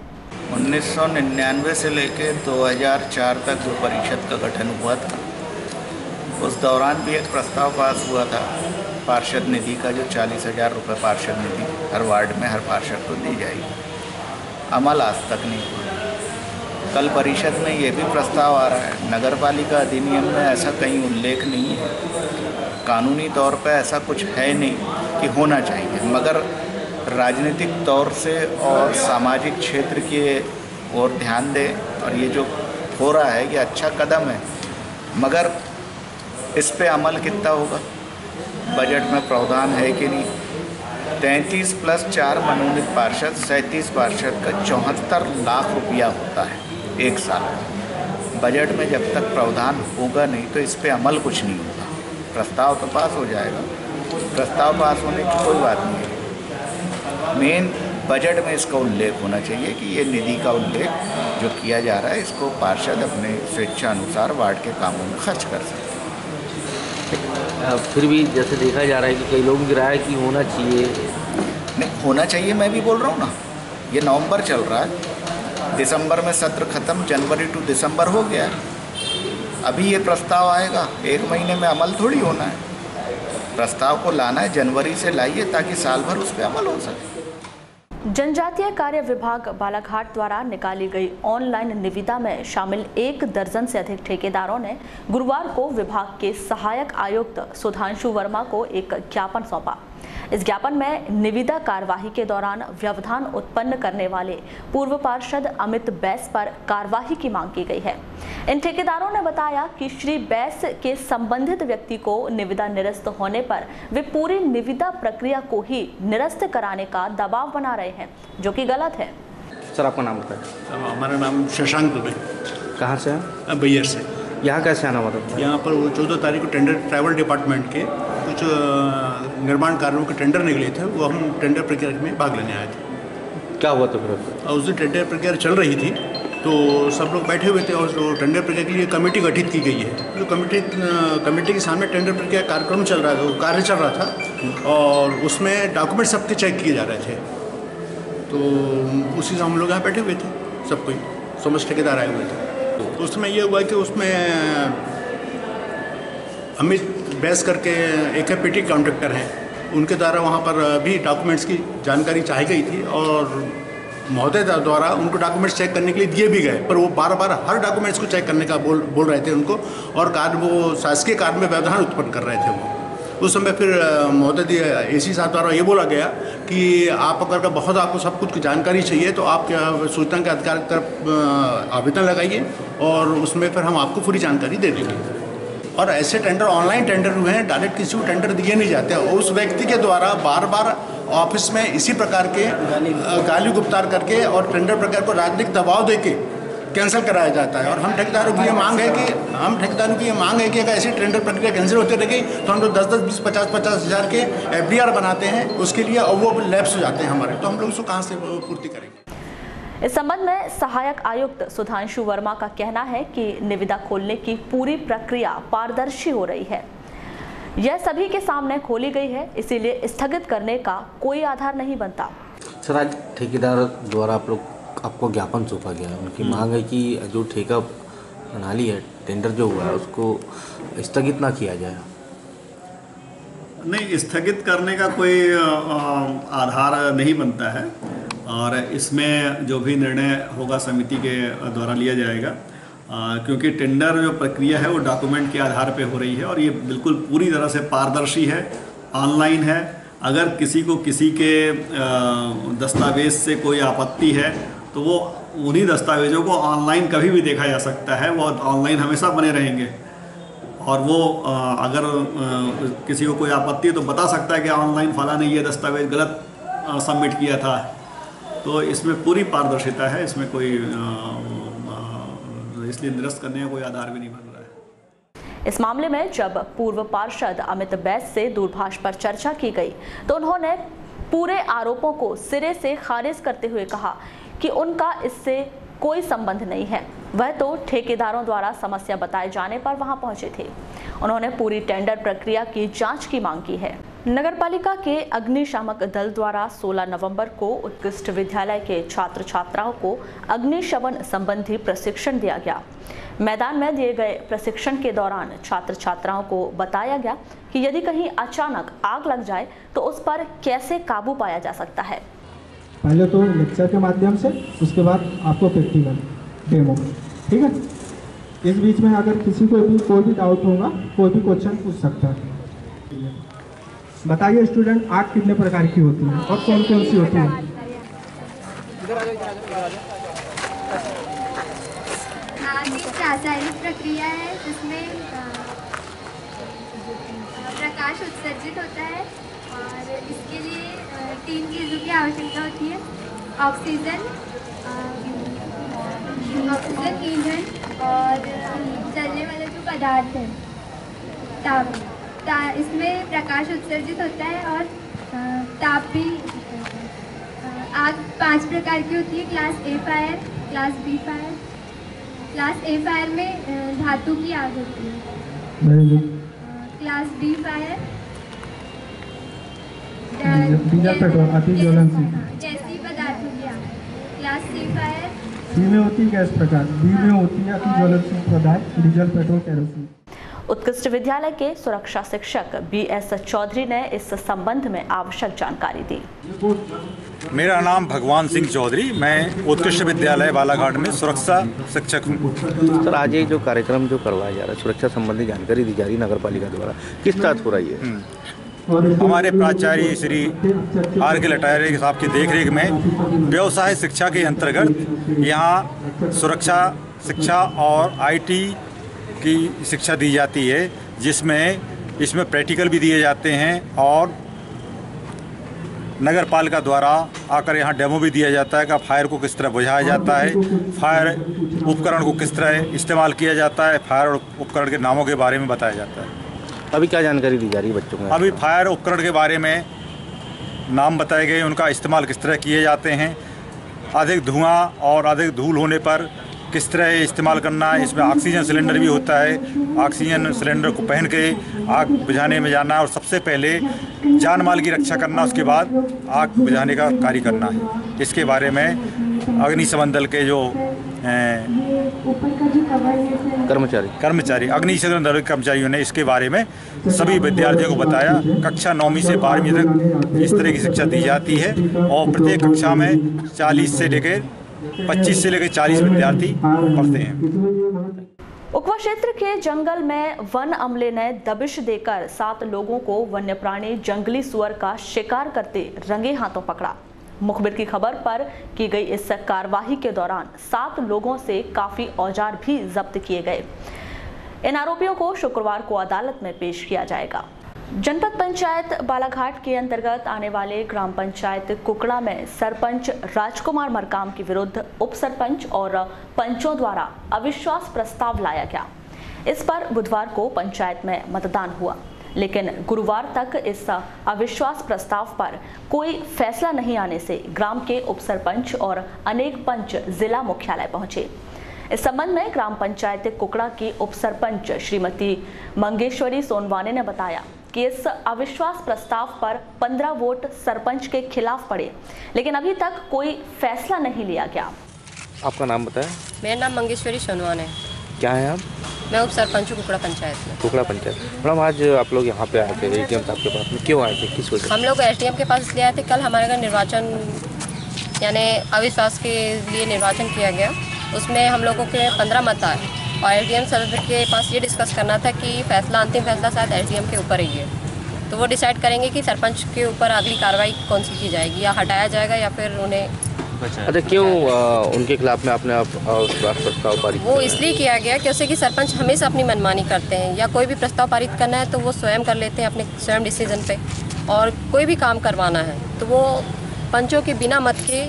1999 से लेकर 2004 तक जो परिषद का गठन हुआ था, उस दौरान भी एक प्रस्ताव पास हुआ था पार्षद निधि का, जो 40,000 रुपये पार्षद निधि हर वार्ड में हर पार्षद को दी जाएगी। अमल आज तक नहीं हुआ। कल परिषद में ये भी प्रस्ताव आ रहा है। नगर पालिका अधिनियम में ऐसा कहीं उल्लेख नहीं है, कानूनी तौर पर ऐसा कुछ है नहीं कि होना चाहिए, मगर राजनीतिक तौर से और सामाजिक क्षेत्र के ओर ध्यान दें। और ये जो हो रहा है ये अच्छा कदम है, मगर इस पे अमल कितना होगा? बजट में प्रावधान है कि नहीं? 33 + 4 मनोनीत पार्षद 37 पार्षद का 74 लाख रुपया होता है एक साल में। बजट में जब तक प्रावधान होगा नहीं तो इस पे अमल कुछ नहीं होगा। प्रस्ताव तो पास हो जाएगा, प्रस्ताव पास होने की कोई बात नहीं है। मेन बजट में इसका उल्लेख होना चाहिए कि ये निधि का उल्लेख जो किया जा रहा है, इसको पार्षद अपने स्वेच्छा अनुसार वार्ड के कामों में खर्च कर सकते हैं। फिर भी जैसे देखा जा रहा है कि कई लोग की राय कि होना चाहिए। नहीं होना चाहिए, मैं भी बोल रहा हूँ ना। ये नवंबर चल रहा है, दिसंबर में सत्र खत्म, जनवरी टू दिसंबर हो गया है। अभी ये प्रस्ताव आएगा, 1 महीने में अमल थोड़ी होना है। प्रस्ताव को लाना है, जनवरी से लाइए ताकि साल भर उस पर अमल हो सके। जनजातीय कार्य विभाग बालाघाट द्वारा निकाली गई ऑनलाइन निविदा में शामिल 1 दर्जन से अधिक ठेकेदारों ने गुरुवार को विभाग के सहायक आयुक्त सुधांशु वर्मा को एक ज्ञापन सौंपा। इस ज्ञापन में निविदा कार्यवाही के दौरान व्यवधान उत्पन्न करने वाले पूर्व पार्षद अमित बैस पर कार्यवाही की मांग की गई है। इन ठेकेदारों ने बताया कि श्री बैस के संबंधित व्यक्ति को निविदा निरस्त होने पर वे पूरी निविदा प्रक्रिया को ही निरस्त कराने का दबाव बना रहे हैं, जो कि गलत है। सर, आपका नाम बताएं। हमारा नाम शशांक दुबे। कहाँ से हैं? बैयर से। यहाँ कैसे आना हुआ था? यहाँ पर वो 14 तारीख को टेंडर ट्रैवल डिपार्टमेंट के कुछ निर्माण कार्यों के टेंडर निकले थे, वो हम टेंडर प्रक्रिया में भाग लेने आए थे। क्या हुआ तो फिर? उस दिन टेंडर प्रक्रिया चल रही थी तो सब लोग बैठे हुए थे और जो टेंडर प्रक्रिया के लिए कमेटी गठित की गई है, जो कमेटी के सामने टेंडर प्रक्रिया कार्यक्रम चल रहा था, कार्य चल रहा था और उसमें डॉक्यूमेंट सबके चेक किए जा रहे थे। तो उसी से हम लोग यहाँ बैठे हुए थे, सब कोई समस्त ठेकेदार आए हुए थे। तो उसमें ये हुआ कि उसमें अमित बैस करके एक पेटी कॉन्ट्रैक्टर हैं, उनके द्वारा वहाँ पर भी डॉक्यूमेंट्स की जानकारी चाही गई थी और महोदय द्वारा उनको डॉक्यूमेंट्स चेक करने के लिए दिए भी गए, पर वो बार हर डॉक्यूमेंट्स को चेक करने का बोल रहे थे उनको, और कार्य वो शासकीय कार्य में व्यवधान उत्पन्न कर रहे थे वो। उस समय फिर महोदय एसी साहब द्वारा ये बोला गया कि आप अगर बहुत आपको सब कुछ की जानकारी चाहिए तो आप क्या सूचना के अधिकार की तरफ आवेदन लगाइए और उसमें फिर हम आपको पूरी जानकारी दे देंगे। और ऐसे टेंडर ऑनलाइन टेंडर हुए हैं, डायरेक्ट किसी को टेंडर दिए नहीं जाते। उस व्यक्ति के द्वारा बार ऑफिस में इसी प्रकार के गाली गुप्तार करके और टेंडर प्रक्रिया को राजनीतिक दबाव देके कैंसिल कराया जाता है। और हम ठेकेदारों की ये मांग है कि अगर ऐसी टेंडर प्रक्रिया कैंसिल होती रहेगी तो हम लोग 10-10, 20, 50-50 हज़ार के FDR बनाते हैं उसके लिए, और वो लैप्स हो जाते हैं हमारे, तो हम लोग उसको कहाँ से पूर्ति करेंगे। इस संबंध में सहायक आयुक्त सुधांशु वर्मा का कहना है कि निविदा खोलने की पूरी प्रक्रिया पारदर्शी हो रही है। यह सभी के सामने खोली गई है, इसीलिए स्थगित करने का कोई आधार नहीं बनता। सर, आज ठेकेदार द्वारा आपको ज्ञापन सौंपा गया है, उनकी मांग है कि जो ठेका प्रणाली है, टेंडर जो हुआ है उसको स्थगित ना किया जाए। नहीं, स्थगित करने का कोई आधार नहीं बनता है और इसमें जो भी निर्णय होगा समिति के द्वारा लिया जाएगा, क्योंकि टेंडर जो प्रक्रिया है वो डॉक्यूमेंट के आधार पे हो रही है और ये बिल्कुल पूरी तरह से पारदर्शी है, ऑनलाइन है। अगर किसी को किसी के दस्तावेज से कोई आपत्ति है तो वो उन्हीं दस्तावेजों को ऑनलाइन कभी भी देखा जा सकता है, वो ऑनलाइन हमेशा बने रहेंगे। और वो अगर किसी को कोई आपत्ति है तो बता सकता है कि ऑनलाइन फला ने ये दस्तावेज गलत सबमिट किया था। तो इसमें पूरी पारदर्शिता है, इसमें कोई इसलिए निरस्त करने का कोई आधार भी नहीं बन रहा है। इस मामले में जब पूर्व पार्षद अमित बैस से दूरभाष पर चर्चा की गई तो उन्होंने पूरे आरोपों को सिरे से खारिज करते हुए कहा कि उनका इससे कोई संबंध नहीं है, वह तो ठेकेदारों द्वारा समस्या बताए जाने पर वहां पहुंचे थे। उन्होंने पूरी टेंडर प्रक्रिया की जांच की मांग की है। नगरपालिका के अग्निशामक दल द्वारा 16 नवंबर को उत्कृष्ट विद्यालय के छात्र छात्राओं को अग्निशमन संबंधी प्रशिक्षण दिया गया। मैदान में दिए गए प्रशिक्षण के दौरान छात्र छात्राओं को बताया गया कि यदि कहीं अचानक आग लग जाए तो उस पर कैसे काबू पाया जा सकता है। पहले तो लेक्चर के माध्यम से, उसके बाद आपको प्रैक्टिकल डेमो, ठीक है। इस बीच में अगर किसी को भी कोई भी डाउट होगा, कोई भी क्वेश्चन पूछ सकता है। बताइए स्टूडेंट, आग कितने प्रकार की होती है और कौन कौन सी होती है? आग एक रासायनिक प्रक्रिया है जिसमें प्रकाश उत्सर्जित होता है और इसके लिए 3 चीज़ों की आवश्यकता होती है। ऑक्सीजन, ईंधन और जलने वाला जो पदार्थ है ताप। इसमें प्रकाश उत्सर्जित होता है और ताप भी। आग 5 प्रकार की होती है। Class A fire, class B fire. Class A fire में धातु की आग होती है। Class B fire diesel petrol अति ज्वलनशील गैसीय पदार्थों की आग। क्लास C फायर C में होती है गैस प्रकार, B में होती है अति ज्वलनशील पदार्थ डीजल पेट्रोल केरोसिन। उत्कृष्ट विद्यालय के सुरक्षा शिक्षक BS चौधरी ने इस संबंध में आवश्यक जानकारी दी। मेरा नाम भगवान सिंह चौधरी, मैं उत्कृष्ट विद्यालय बालाघाट में सुरक्षा शिक्षक हूँ। सर, आज ये जो कार्यक्रम जो करवाया जा रहा है, सुरक्षा संबंधी जानकारी दी जा रही है नगर पालिका द्वारा, किस तरह हो रही है? हमारे प्राचार्य श्री RK लटायरे साहब की देखरेख में व्यवसाय शिक्षा के अंतर्गत यहाँ सुरक्षा शिक्षा और IT की शिक्षा दी जाती है, इसमें प्रैक्टिकल भी दिए जाते हैं और नगर पालिका द्वारा आकर यहाँ डेमो भी दिया जाता है कि फायर को किस तरह बुझाया जाता है, फायर उपकरण को किस तरह इस्तेमाल किया जाता है, फायर उपकरण के नामों के बारे में बताया जाता है। अभी क्या जानकारी दी जा रही है बच्चों को? अभी फायर उपकरण के बारे में नाम बताए गए, उनका इस्तेमाल किस तरह किए जाते हैं, अधिक धुआं और अधिक धूल होने पर किस तरह इस्तेमाल करना है। इसमें ऑक्सीजन सिलेंडर भी होता है, ऑक्सीजन सिलेंडर को पहन के आग बुझाने में जाना है और सबसे पहले जान माल की रक्षा करना, उसके बाद आग बुझाने का कार्य करना है। इसके बारे में अग्निशमन दल के जो कर्मचारी अग्निशमन दल के कर्मचारियों ने इसके बारे में सभी विद्यार्थियों को बताया। कक्षा 9वीं से 12वीं तक इस तरह की शिक्षा दी जाती है और प्रत्येक कक्षा में 25 से लेकर 40 विद्यार्थी पढ़ते हैं। उकवा क्षेत्र के जंगल में वन अमले ने दबिश देकर 7 लोगों को वन्य प्राणी जंगली सुअर का शिकार करते रंगे हाथों पकड़ा। मुखबिर की खबर पर की गई इस कार्रवाई के दौरान 7 लोगों से काफी औजार भी जब्त किए गए। इन आरोपियों को शुक्रवार को अदालत में पेश किया जाएगा। जनपद पंचायत बालाघाट के अंतर्गत आने वाले ग्राम पंचायत कुकड़ा में सरपंच राजकुमार मरकाम के विरुद्ध उप सरपंच और पंचों द्वारा अविश्वास प्रस्ताव लाया गया। इस पर बुधवार को पंचायत में मतदान हुआ, लेकिन गुरुवार तक इस अविश्वास प्रस्ताव पर कोई फैसला नहीं आने से ग्राम के उप सरपंच और अनेक पंच जिला मुख्यालय पहुंचे। इस संबंध में ग्राम पंचायत कुकड़ा की उप सरपंच श्रीमती मंगेश्वरी सोनवाने ने बताया कि इस अविश्वास प्रस्ताव पर 15 वोट सरपंच के खिलाफ पड़े, लेकिन अभी तक कोई फैसला नहीं लिया गया। आपका नाम बताएं। मेरा नाम मंगेश्वरी सोनवान है। क्या है आप? मैं उप सरपंच हूँ कुकड़ा पंचायत में। कुकड़ा पंचायत। मैडम, आज आप लोग यहाँ पे आए थे एसडीएम साहब के पास में, क्यों आए थे, किस वजह? हम लोग एसडीएम के पास इसलिए आए थे, कल हमारे घर निर्वाचन यानी अविश्वास के लिए निर्वाचन किया गया। उसमें हम लोगों के 15 मत आए और एसडीएम सदस्य के पास ये डिस्कस करना था कि फैसला, अंतिम फैसला शायद एसडीएम के ऊपर ही है, तो वो डिसाइड करेंगे कि सरपंच के ऊपर अगली कार्रवाई कौन सी की जाएगी, या हटाया जाएगा या फिर उन्हें। अच्छा, क्यों उनके खिलाफ में आपने अविश्वास प्रस्ताव पारित? वो इसलिए किया गया क्योंकि कि सरपंच हमेशा अपनी मनमानी करते हैं, या कोई भी प्रस्ताव पारित करना है तो वो स्वयं कर लेते हैं अपने स्वयं डिसीजन पे, और कोई भी काम करवाना है तो वो पंचों के बिना मत के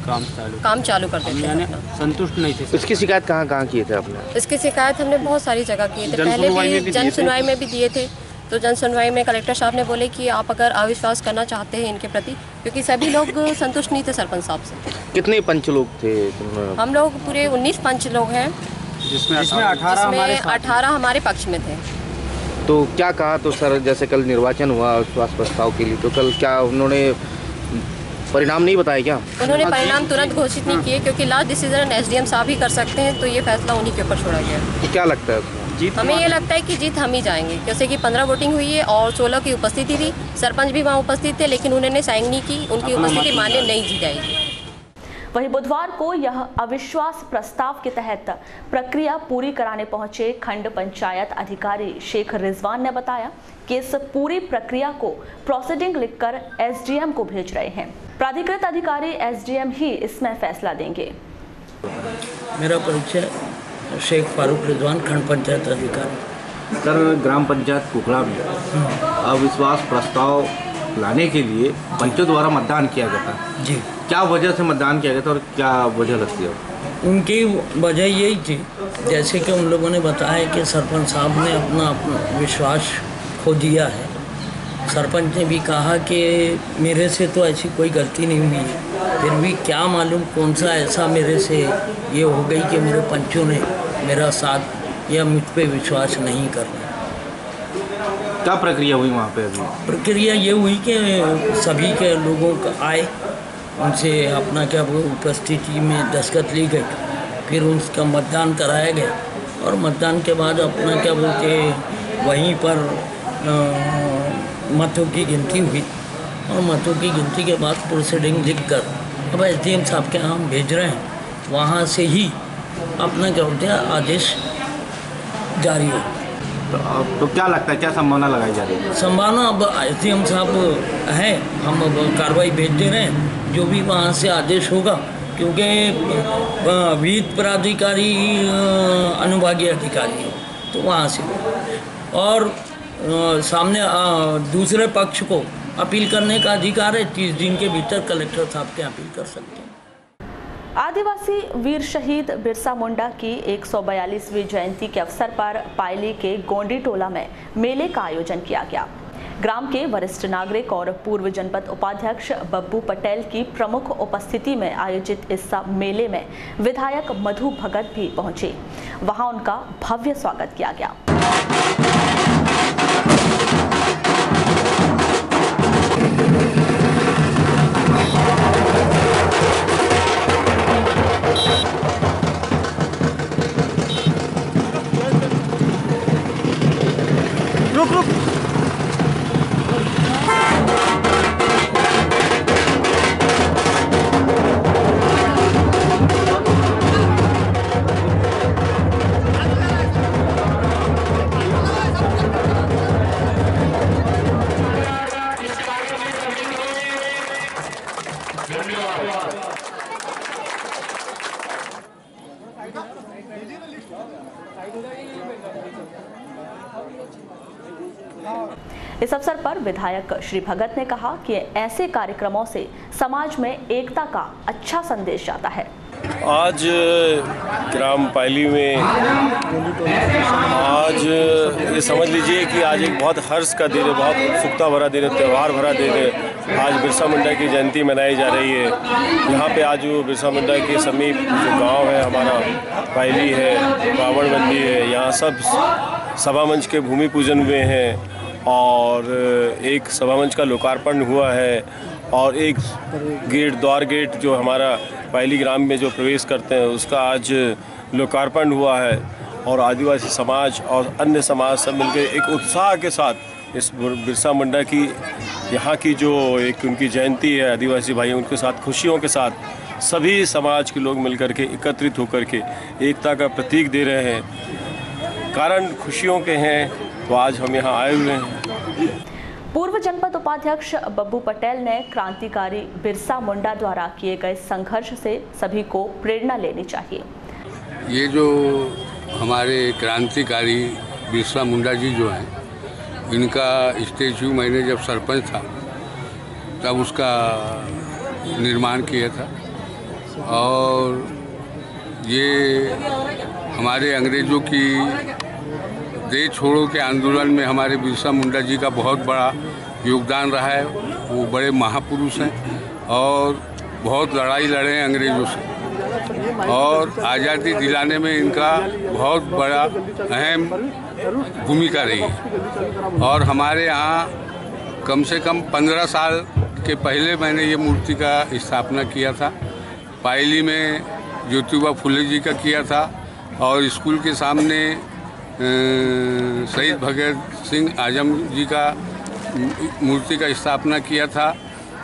काम चालू कर देते हैं। संतुष्ट नहीं थे। इसकी शिकायत कहाँ किए थे आपने? इसकी शिकायत हमने बहुत सारी जगह किए थे, पहले भी जन सुनवाई में भी दिए थे। तो जन सुनवाई में कलेक्टर साहब ने बोले कि आप अगर अविश्वास करना चाहते हैं इनके प्रति, क्योंकि सभी लोग संतुष्ट नहीं थे सरपंच साहब से। कितने पंच लोग थे? हम लोग पूरे 19 पंच लोग हैं, जिसमें 18 हमारे पक्ष में थे। तो क्या कहा? तो सर, जैसे कल निर्वाचन हुआ अविश्वास प्रस्ताव के लिए, तो कल क्या उन्होंने परिणाम नहीं बताया क्या? उन्होंने परिणाम तुरंत घोषित नहीं किए, क्योंकि लास्ट डिसीजन एसडीएम साहब ही कर सकते हैं, तो ये फैसला उन्हीं के ऊपर छोड़ा गया। तो क्या लगता है जीत? हमें ये लगता है कि जीत हम ही जाएंगे, जैसे कि 15 वोटिंग हुई है और 16 की उपस्थिति थी, सरपंच भी वहाँ उपस्थित थे, लेकिन उन्होंने साइन नहीं की, उनकी उपस्थिति मान्य नहीं की जाएगी। वहीं बुधवार को यह अविश्वास प्रस्ताव के तहत प्रक्रिया पूरी कराने पहुंचे खंड पंचायत अधिकारी शेख रिजवान ने बताया कि इस पूरी प्रक्रिया को प्रोसीडिंग लिखकर एसडीएम को भेज रहे हैं। प्राधिकृत अधिकारी एसडीएम ही इसमें फैसला देंगे। मेरा परिचय शेख फारूक रिजवान, खंड पंचायत अधिकारी। सर, ग्राम पंचायत कुकड़ा में अविश्वास प्रस्ताव लाने के लिए पंचों द्वारा मतदान किया गया था जी। क्या वजह से मतदान किया गया था और क्या वजह लगती है? उनकी वजह यही थी, जैसे कि उन लोगों ने बताया कि सरपंच साहब ने अपना विश्वास खो दिया है। सरपंच ने भी कहा कि मेरे से तो ऐसी कोई गलती नहीं हुई है, फिर भी क्या मालूम कौन सा ऐसा मेरे से ये हो गई कि मेरे पंचों ने मेरा साथ या मुझ पे विश्वास नहीं कर रहे। क्या प्रक्रिया हुई वहाँ पे? अभी प्रक्रिया ये हुई कि सभी के लोगों का आए, उनसे अपना क्या वो उपस्थिति में दस्तखत ली गई, फिर उसका मतदान कराया गया, और मतदान के बाद अपना क्या बोलते वहीं पर मतों की गिनती हुई, और मतों की गिनती के बाद प्रोसीडिंग लिखकर अब एसडीएम साहब के यहाँ भेज रहे हैं, वहाँ से ही अपना क्या बोलते हैं आदेश जारी हो। तो क्या लगता है, क्या संभावना लगाई जा रही है? संभावना अब एसडीएम साहब हैं, हम अब कार्रवाई भेज दे रहे हैं, जो भी वहाँ से आदेश होगा, क्योंकि वित्त प्राधिकारी अनुभागीय अधिकारी तो वहाँ से, और सामने दूसरे पक्ष को अपील करने का अधिकार है। 30 दिन के भीतर कलेक्टर साहब के अपील कर सकते हैं। आदिवासी वीर शहीद बिरसा मुंडा की 142वीं जयंती के अवसर पर पायली के गोंडी टोला में मेले का आयोजन किया गया। ग्राम के वरिष्ठ नागरिक और पूर्व जनपद उपाध्यक्ष बब्बू पटेल की प्रमुख उपस्थिति में आयोजित इस मेले में विधायक मधु भगत भी पहुंचे। वहां उनका भव्य स्वागत किया गया। इस अवसर पर विधायक श्री भगत ने कहा कि ऐसे कार्यक्रमों से समाज में एकता का अच्छा संदेश जाता है। आज ग्राम पायली में आज ये समझ लीजिए कि आज एक बहुत हर्ष का दिन है, बहुत उत्सुकता भरा दिन है, त्यौहार भरा दिन है। आज बिरसा मुंडा की जयंती मनाई जा रही है। यहाँ पे आज बिरसा मुंडा के समीप जो गांव है हमारा पायली है, रावण मंडी है, यहाँ सब सभा मंच के भूमि पूजन हुए हैं और एक सभा मंच का लोकार्पण हुआ है और एक द्वार गेट जो हमारा पायली ग्राम में जो प्रवेश करते हैं उसका आज लोकार्पण हुआ है और आदिवासी समाज और अन्य समाज सब मिलकर एक उत्साह के साथ इस बिरसा मुंडा की यहाँ की जो एक उनकी जयंती है आदिवासी भाइयों उनके साथ खुशियों के साथ सभी समाज के लोग मिलकर के एकत्रित होकर के एकता का प्रतीक दे रहे हैं। कारण खुशियों के हैं तो आज हम यहाँ आए हुए हैं। पूर्व जनपद उपाध्यक्ष बब्बू पटेल ने क्रांतिकारी बिरसा मुंडा द्वारा किए गए संघर्ष से सभी को प्रेरणा लेनी चाहिए। ये जो हमारे क्रांतिकारी बिरसा मुंडा जी जो हैं, इनका स्टैचू मैंने जब सरपंच था तब उसका निर्माण किया था और ये हमारे अंग्रेज़ों की देश छोड़ो के आंदोलन में हमारे बिरसा मुंडा जी का बहुत बड़ा योगदान रहा है। वो बड़े महापुरुष हैं और बहुत लड़ाई लड़े हैं अंग्रेज़ों से और आज़ादी दिलाने में इनका बहुत बड़ा अहम भूमिका रही है। और हमारे यहाँ कम से कम 15 साल के पहले मैंने ये मूर्ति का स्थापना किया था। पायली में ज्योतिबा फुले जी का किया था और स्कूल के सामने शहीद भगत सिंह आजम जी का मूर्ति का स्थापना किया था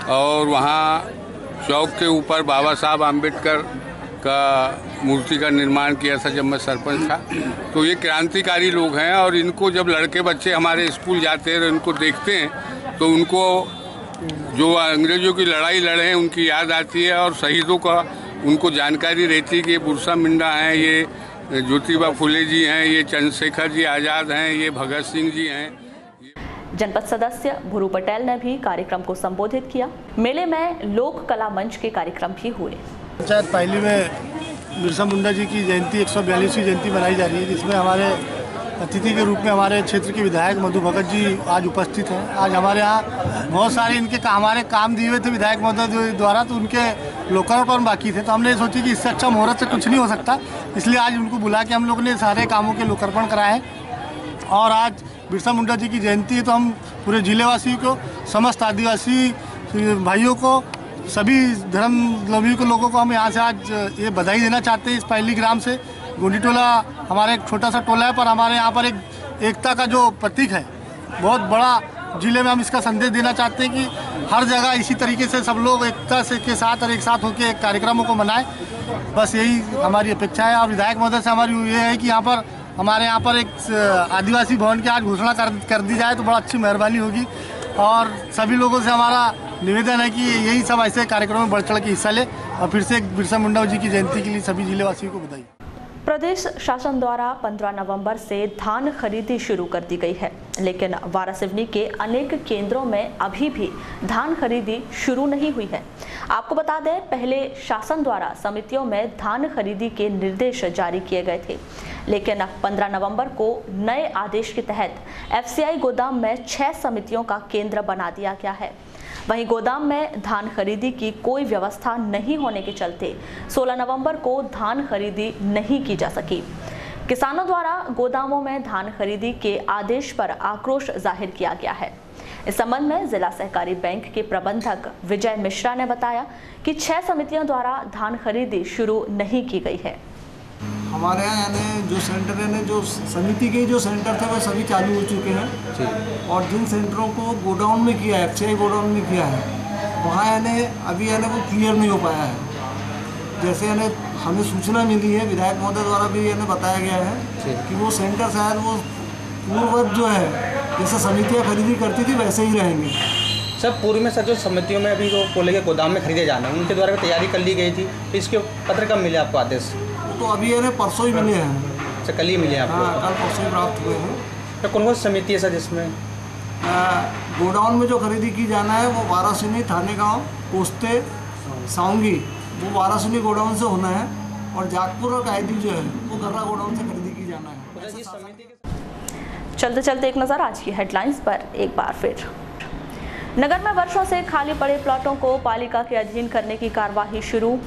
और वहाँ चौक के ऊपर बाबा साहब आम्बेडकर का मूर्ति का निर्माण किया था जब मैं सरपंच था। तो ये क्रांतिकारी लोग हैं और इनको जब लड़के बच्चे हमारे स्कूल जाते हैं और इनको देखते हैं तो उनको जो अंग्रेज़ों की लड़ाई लड़े हैं उनकी याद आती है और शहीदों का उनको जानकारी रहती है कि ये बिरसा मुंडा हैं, ये ज्योतिबा फुले जी हैं, ये चंद्रशेखर जी आज़ाद हैं, ये भगत सिंह जी हैं। जनपद सदस्य भुरू पटेल ने भी कार्यक्रम को संबोधित किया। मेले में लोक कला मंच के कार्यक्रम भी हुए। पंचायत पायली में बिरसा मुंडा जी की जयंती 142वीं जयंती मनाई जा रही है, जिसमें हमारे अतिथि के रूप में हमारे क्षेत्र के विधायक मधु भगत जी आज उपस्थित हैं। आज हमारे यहाँ बहुत सारे हमारे काम दिए हुए थे विधायक महोदय द्वारा, तो उनके लोकार्पण बाकी थे। तो हमने सोची कि इससे अच्छा मुहूर्त से कुछ नहीं हो सकता, इसलिए आज उनको बुला के हम लोगों ने सारे कामों के लोकार्पण कराए। और आज बिरसा मुंडा जी की जयंती है तो हम पूरे जिलेवासियों को, समस्त आदिवासी भाइयों को, सभी धर्मावलंबी को लोगों को हम यहाँ से आज ये बधाई देना चाहते हैं। इस पायली ग्राम से गोंडी टोला हमारा एक छोटा सा टोला है, पर हमारे यहाँ पर एक एकता का जो प्रतीक है बहुत बड़ा जिले में, हम इसका संदेश देना चाहते हैं कि हर जगह इसी तरीके से सब लोग एकता से के साथ और एक साथ होकर कार्यक्रमों को मनाएं। बस यही हमारी अपेक्षा है। और विधायक महोदय से हमारी ये है कि हमारे यहाँ पर एक आदिवासी भवन की आज घोषणा कर दी जाए तो बड़ा अच्छी मेहरबानी होगी। और सभी लोगों से हमारा निवेदन है कि यही सब ऐसे कार्यक्रमों में बढ़ चढ़ के हिस्सा ले। और फिर से बिरसा मुंडा जी की जयंती के लिए सभी जिलेवासियों को बधाई। प्रदेश शासन द्वारा 15 नवंबर से धान खरीदी शुरू कर दी गई है, लेकिन वारासिवनी के अनेक केंद्रों में अभी भी धान खरीदी शुरू नहीं हुई है। आपको बता दें, पहले शासन द्वारा समितियों में धान खरीदी के निर्देश जारी किए गए थे, लेकिन 15 नवंबर को नए आदेश के तहत FCI गोदाम में 6 समितियों का केंद्र बना दिया गया है। वहीं गोदाम में धान खरीदी की कोई व्यवस्था नहीं होने के चलते 16 नवंबर को धान खरीदी नहीं की जा सकी। किसानों द्वारा गोदामों में धान खरीदी के आदेश पर आक्रोश जाहिर किया गया है। इस संबंध में जिला सहकारी बैंक के प्रबंधक विजय मिश्रा ने बताया कि 6 समितियों द्वारा धान खरीदी शुरू नहीं की गई है। हमारे यहाँ यानी जो सेंटर है, जो समिति के जो सेंटर थे वो सभी चालू हो चुके हैं और जिन सेंटरों को गोडाउन में किया है, FCI गोडाउन में किया है, वहाँ यानी अभी यानी वो क्लियर नहीं हो पाया है। जैसे यानी हमें सूचना मिली है, विधायक महोदय द्वारा भी यानी बताया गया है कि वो सेंटर शायद वो पूर्ववत जो है जैसे समितियाँ खरीदी करती थी वैसे ही रहेंगे। सर पूर्व में सर जो समितियों में अभी जो कोले के गोदाम में खरीदे जाना है उनके द्वारा भी तैयारी कर ली गई थी, तो इसके पत्र कब मिले आपको आदेश? तो अभी यानी परसों ही मिले हैं। अच्छा, कल ही मिले आपको? हाँ, कल परसों ही प्राप्त हुए हैं। तो कौन कौन सी समिति है सर जिसमें? गोडाउन में जो खरीदी की जाना है वो वारासिनी, थाने गांव, पोस्ते, साउंगी, वो वारासिनी गोडाउन से होना है और जागपुर और कायदी जो है वो गर्रा गोडाउन से खरीदी की जाना है। चलते चलते एक नज़र आज की हेडलाइंस पर एक बार फिर। नगर में वर्षों से खाली पड़े प्लॉटों को पालिका के अधीन करने की कार्यवाही शुरू।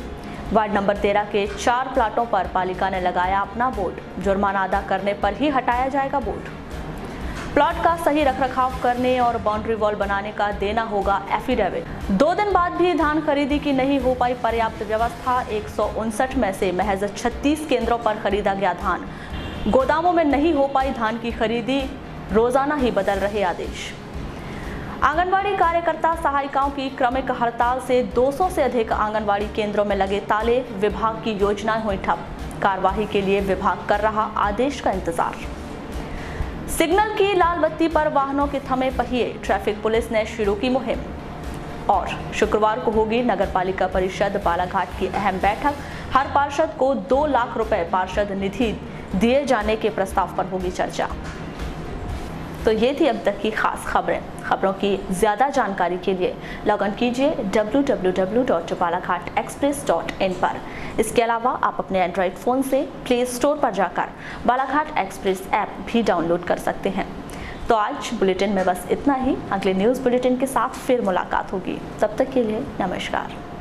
वार्ड नंबर 13 के 4 प्लाटों पर पालिका ने लगाया अपना बोर्ड। जुर्माना अदा करने पर ही हटाया जाएगा बोर्ड। प्लॉट का सही रखरखाव करने और बाउंड्री वॉल बनाने का देना होगा एफिडेविट। 2 दिन बाद भी धान खरीदी की नहीं हो पाई पर्याप्त व्यवस्था। 159 में से महज 36 केंद्रों पर खरीदा गया धान। गोदामों में नहीं हो पाई धान की खरीदी, रोजाना ही बदल रहे आदेश। आंगनवाड़ी कार्यकर्ता सहायिकाओं की क्रमिक हड़ताल से 200 से अधिक आंगनवाड़ी केंद्रों में लगे ताले। विभाग की योजनाएं हुई ठप। कार्यवाही के लिए विभाग कर रहा आदेश का इंतजार। सिग्नल की लाल बत्ती पर वाहनों के थमे पहिए। ट्रैफिक पुलिस ने शुरू की मुहिम। और शुक्रवार को होगी नगर पालिका परिषद बालाघाट की अहम बैठक। हर पार्षद को 2 लाख रुपए पार्षद निधि दिए जाने के प्रस्ताव पर होगी चर्चा। तो ये थी अब तक की खास खबरें। खबरों की ज्यादा जानकारी के लिए लॉग इन कीजिए www.balaghatexpress.in पर। इसके अलावा आप अपने एंड्रॉइड फ़ोन से प्ले स्टोर पर जाकर बालाघाट एक्सप्रेस ऐप भी डाउनलोड कर सकते हैं। तो आज बुलेटिन में बस इतना ही। अगले न्यूज़ बुलेटिन के साथ फिर मुलाकात होगी। तब तक के लिए नमस्कार।